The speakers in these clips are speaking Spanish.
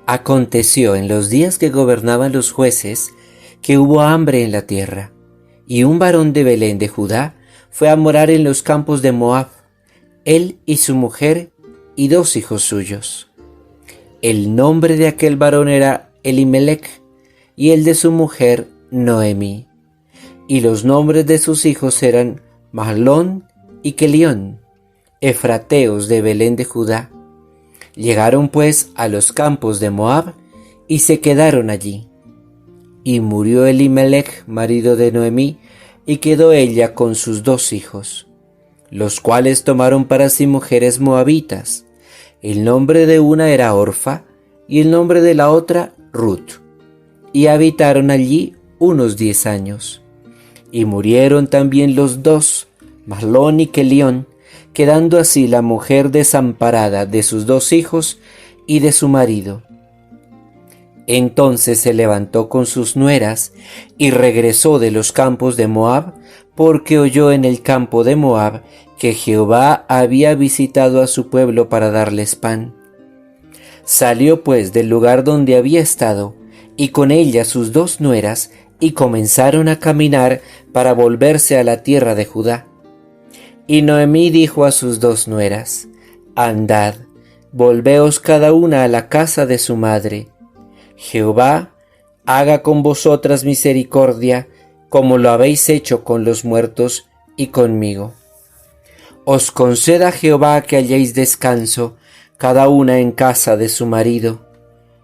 Aconteció en los días que gobernaban los jueces que hubo hambre en la tierra, y un varón de Belén de Judá fue a morar en los campos de Moab, él y su mujer y 2 hijos suyos. El nombre de aquel varón era Elimelech, y el de su mujer Noemí, y los nombres de sus hijos eran Mahlón y Kelión, efrateos de Belén de Judá. Llegaron pues a los campos de Moab y se quedaron allí. Y murió Elimelech, marido de Noemí, y quedó ella con sus 2 hijos, los cuales tomaron para sí mujeres moabitas. El nombre de una era Orfa y el nombre de la otra Ruth, y habitaron allí unos 10 años. Y murieron también los 2, Mahlón y Kelión, quedando así la mujer desamparada de sus 2 hijos y de su marido. Entonces se levantó con sus nueras y regresó de los campos de Moab, porque oyó en el campo de Moab que Jehová había visitado a su pueblo para darles pan. Salió pues del lugar donde había estado, y con ella sus 2 nueras, y comenzaron a caminar para volverse a la tierra de Judá. Y Noemí dijo a sus 2 nueras: Andad, volveos cada una a la casa de su madre. Jehová haga con vosotras misericordia, como lo habéis hecho con los muertos y conmigo. Os conceda Jehová que halléis descanso, cada una en casa de su marido.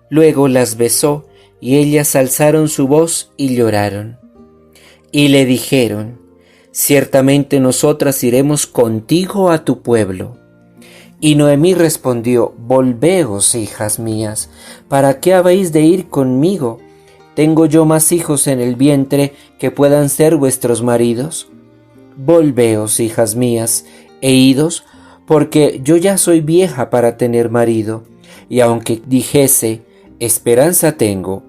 Luego las besó, y ellas alzaron su voz y lloraron. Y le dijeron: Ciertamente nosotras iremos contigo a tu pueblo. Y Noemí respondió: Volveos, hijas mías, ¿para qué habéis de ir conmigo? ¿Tengo yo más hijos en el vientre que puedan ser vuestros maridos? Volveos, hijas mías, e idos, porque yo ya soy vieja para tener marido, y aunque dijese: Esperanza tengo,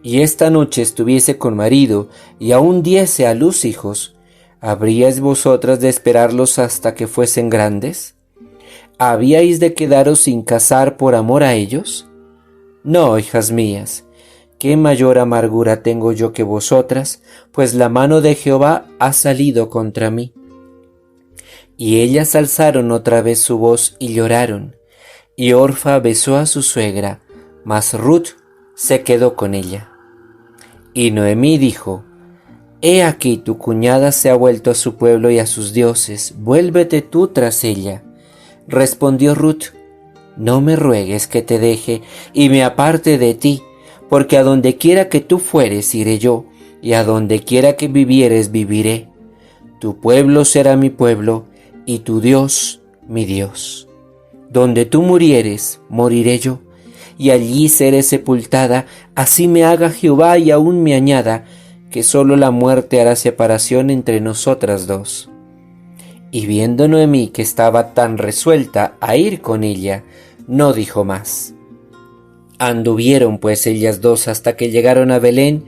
y esta noche estuviese con marido, y aún diese a luz hijos, ¿habríais vosotras de esperarlos hasta que fuesen grandes? ¿Habíais de quedaros sin casar por amor a ellos? No, hijas mías, qué mayor amargura tengo yo que vosotras, pues la mano de Jehová ha salido contra mí. Y ellas alzaron otra vez su voz y lloraron, y Orfa besó a su suegra, mas Ruth se quedó con ella. Y Noemí dijo: He aquí tu cuñada se ha vuelto a su pueblo y a sus dioses, vuélvete tú tras ella. Respondió Ruth: No me ruegues que te deje y me aparte de ti, porque a donde quiera que tú fueres iré yo, y a donde quiera que vivieres viviré. Tu pueblo será mi pueblo, y tu Dios mi Dios. Donde tú murieres, moriré yo, y allí seré sepultada, así me haga Jehová y aún me añada, que solo la muerte hará separación entre nosotras 2. Y viendo Noemí que estaba tan resuelta a ir con ella, no dijo más. Anduvieron pues ellas 2 hasta que llegaron a Belén,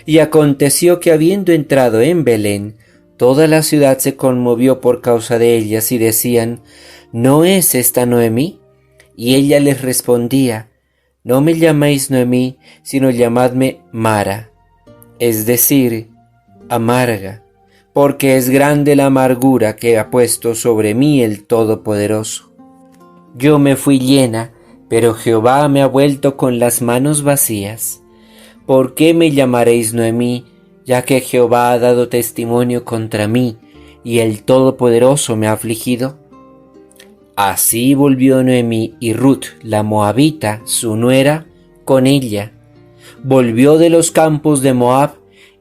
y aconteció que habiendo entrado en Belén, toda la ciudad se conmovió por causa de ellas, y decían: ¿No es esta Noemí? Y ella les respondía: No me llaméis Noemí, sino llamadme Mara, es decir, amarga, porque es grande la amargura que ha puesto sobre mí el Todopoderoso. Yo me fui llena, pero Jehová me ha vuelto con las manos vacías. ¿Por qué me llamaréis Noemí, ya que Jehová ha dado testimonio contra mí, y el Todopoderoso me ha afligido? Así volvió Noemí y Ruth, la moabita, su nuera, con ella. Volvió de los campos de Moab,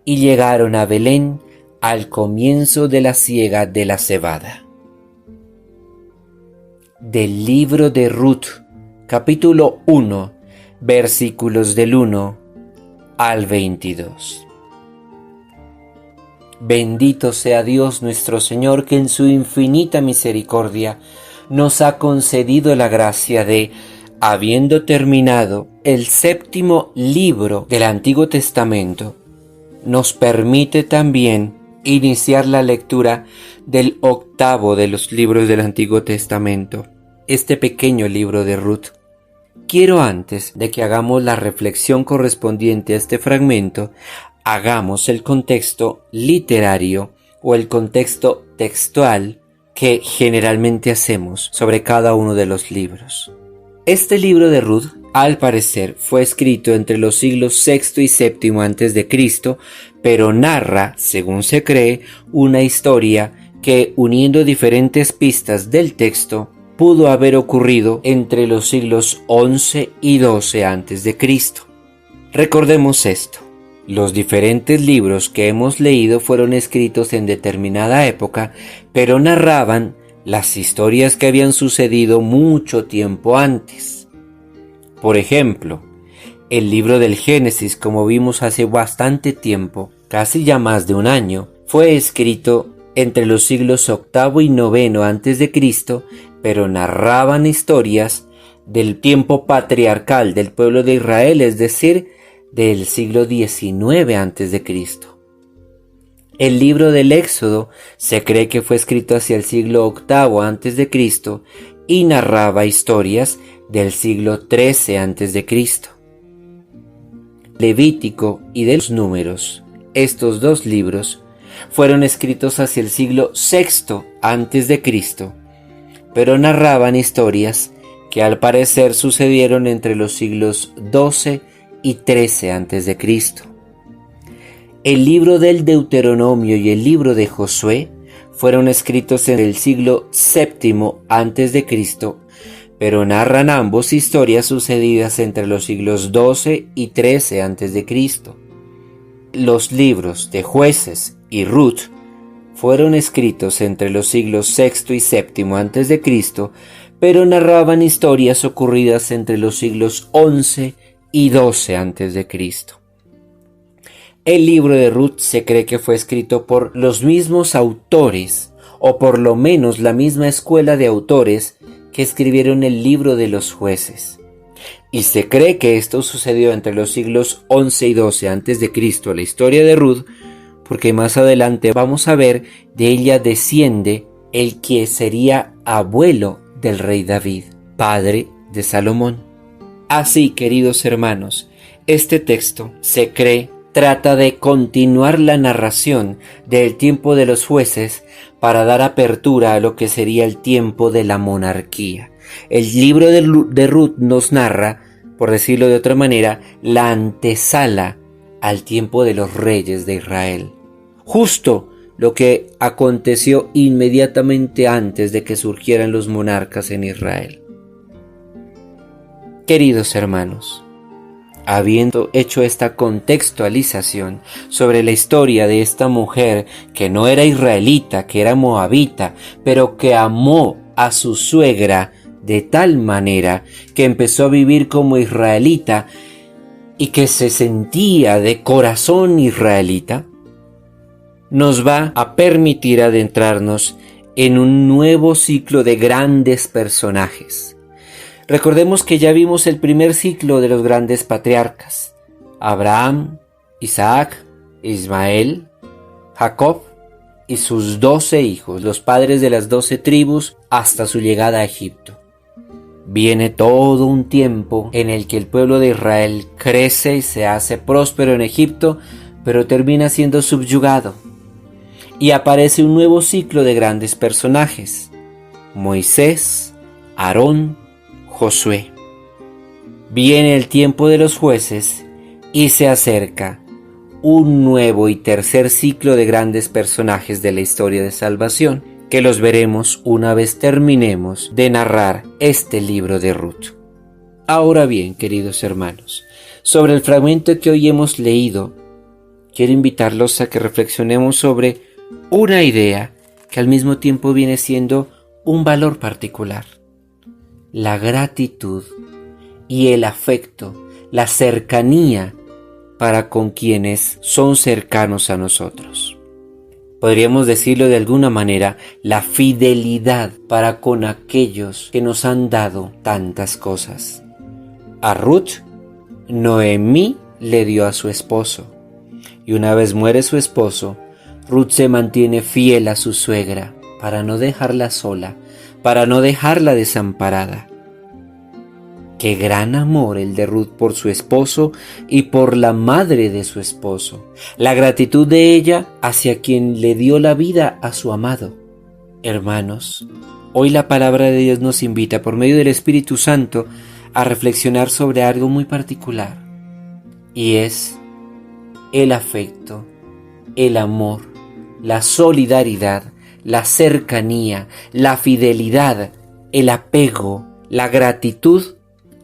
y llegaron a Belén al comienzo de la siega de la cebada. Del libro de Ruth, capítulo 1, versículos del 1 al 22. Bendito sea Dios nuestro Señor, que en su infinita misericordia nos ha concedido la gracia de, habiendo terminado el 7º libro del Antiguo Testamento, nos permite también iniciar la lectura del octavo de los libros del Antiguo Testamento, este pequeño libro de Ruth. Quiero, antes de que hagamos la reflexión correspondiente a este fragmento, hagamos el contexto literario o el contexto textual que generalmente hacemos sobre cada uno de los libros. Este libro de Ruth, al parecer, fue escrito entre los siglos VI y VII a.C., pero narra, según se cree, una historia que, uniendo diferentes pistas del texto, pudo haber ocurrido entre los siglos XI y XII a.C. Recordemos esto: los diferentes libros que hemos leído fueron escritos en determinada época, pero narraban las historias que habían sucedido mucho tiempo antes. Por ejemplo, el libro del Génesis, como vimos hace bastante tiempo, casi ya más de un año, fue escrito entre los siglos VIII y IX a.C., pero narraban historias del tiempo patriarcal del pueblo de Israel, es decir, del siglo XIX a.C. El libro del Éxodo se cree que fue escrito hacia el siglo VIII a.C. y narraba historias del siglo XIII a.C. Levítico y de los Números, estos dos libros, fueron escritos hacia el siglo VI a.C., pero narraban historias que al parecer sucedieron entre los siglos XII y XIII a.C. El libro del Deuteronomio y el libro de Josué fueron escritos en el siglo VII a.C., pero narran ambos historias sucedidas entre los siglos XII y XIII a.C. Los libros de Jueces y Ruth fueron escritos entre los siglos VI y VII a.C., pero narraban historias ocurridas entre los siglos XI y XII a.C. El libro de Ruth se cree que fue escrito por los mismos autores, o por lo menos la misma escuela de autores que escribieron el libro de los Jueces. Y se cree que esto sucedió entre los siglos XI y XII a.C., la historia de Ruth, porque más adelante vamos a ver de ella desciende el que sería abuelo del rey David, padre de Salomón. Así, queridos hermanos, este texto se cree trata de continuar la narración del tiempo de los jueces para dar apertura a lo que sería el tiempo de la monarquía. El libro de Ruth nos narra, por decirlo de otra manera, la antesala al tiempo de los reyes de Israel. Justo lo que aconteció inmediatamente antes de que surgieran los monarcas en Israel. Queridos hermanos, habiendo hecho esta contextualización sobre la historia de esta mujer que no era israelita, que era moabita, pero que amó a su suegra de tal manera que empezó a vivir como israelita y que se sentía de corazón israelita, nos va a permitir adentrarnos en un nuevo ciclo de grandes personajes. Recordemos que ya vimos el primer ciclo de los grandes patriarcas: Abraham, Isaac, Ismael, Jacob y sus 12 hijos, los padres de las 12 tribus, hasta su llegada a Egipto. Viene todo un tiempo en el que el pueblo de Israel crece y se hace próspero en Egipto, pero termina siendo subyugado. Y aparece un nuevo ciclo de grandes personajes: Moisés, Aarón, Josué. Viene el tiempo de los jueces y se acerca un nuevo y tercer ciclo de grandes personajes de la historia de salvación, que los veremos una vez terminemos de narrar este libro de Ruth. Ahora bien, queridos hermanos, sobre el fragmento que hoy hemos leído, quiero invitarlos a que reflexionemos sobre una idea que al mismo tiempo viene siendo un valor particular: la gratitud y el afecto, la cercanía para con quienes son cercanos a nosotros. Podríamos decirlo de alguna manera, la fidelidad para con aquellos que nos han dado tantas cosas. A Ruth, Noemí le dio a su esposo, y una vez muere su esposo, Ruth se mantiene fiel a su suegra para no dejarla sola, para no dejarla desamparada. Qué gran amor el de Ruth por su esposo y por la madre de su esposo. La gratitud de ella hacia quien le dio la vida a su amado. Hermanos, hoy la palabra de Dios nos invita por medio del Espíritu Santo a reflexionar sobre algo muy particular, y es el afecto, el amor, la solidaridad, la cercanía, la fidelidad, el apego, la gratitud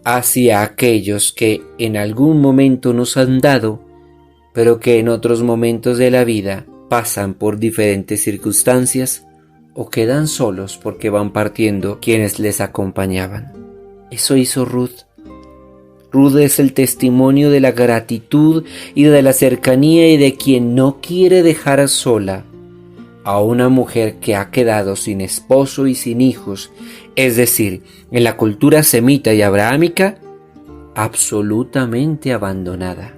hacia aquellos que en algún momento nos han dado, pero que en otros momentos de la vida pasan por diferentes circunstancias o quedan solos porque van partiendo quienes les acompañaban. Eso hizo Ruth. Ruth es el testimonio de la gratitud y de la cercanía y de quien no quiere dejar sola a una mujer que ha quedado sin esposo y sin hijos, es decir, en la cultura semita y abrahámica, absolutamente abandonada.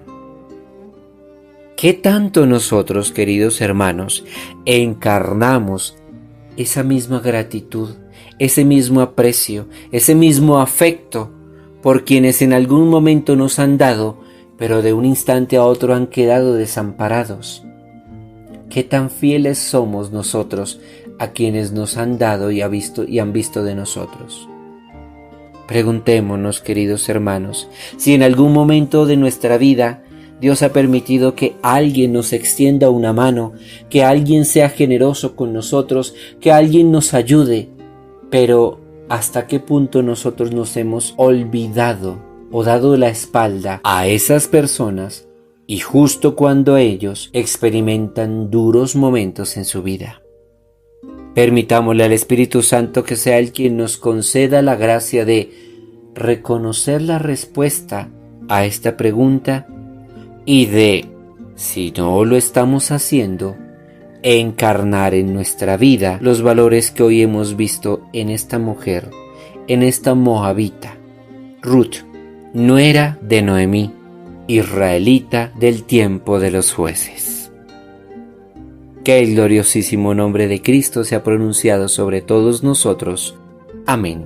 ¿Qué tanto nosotros, queridos hermanos, encarnamos esa misma gratitud, ese mismo aprecio, ese mismo afecto por quienes en algún momento nos han dado, pero de un instante a otro han quedado desamparados? ¿Qué tan fieles somos nosotros a quienes nos han dado y han visto de nosotros? Preguntémonos, queridos hermanos, si en algún momento de nuestra vida Dios ha permitido que alguien nos extienda una mano, que alguien sea generoso con nosotros, que alguien nos ayude, pero ¿hasta qué punto nosotros nos hemos olvidado o dado la espalda a esas personas y justo cuando ellos experimentan duros momentos en su vida? Permitámosle al Espíritu Santo que sea el quien nos conceda la gracia de reconocer la respuesta a esta pregunta y de, si no lo estamos haciendo, encarnar en nuestra vida los valores que hoy hemos visto en esta mujer, en esta moabita, Ruth, nuera de Noemí, israelita del tiempo de los jueces. Que el gloriosísimo nombre de Cristo sea pronunciado sobre todos nosotros. Amén.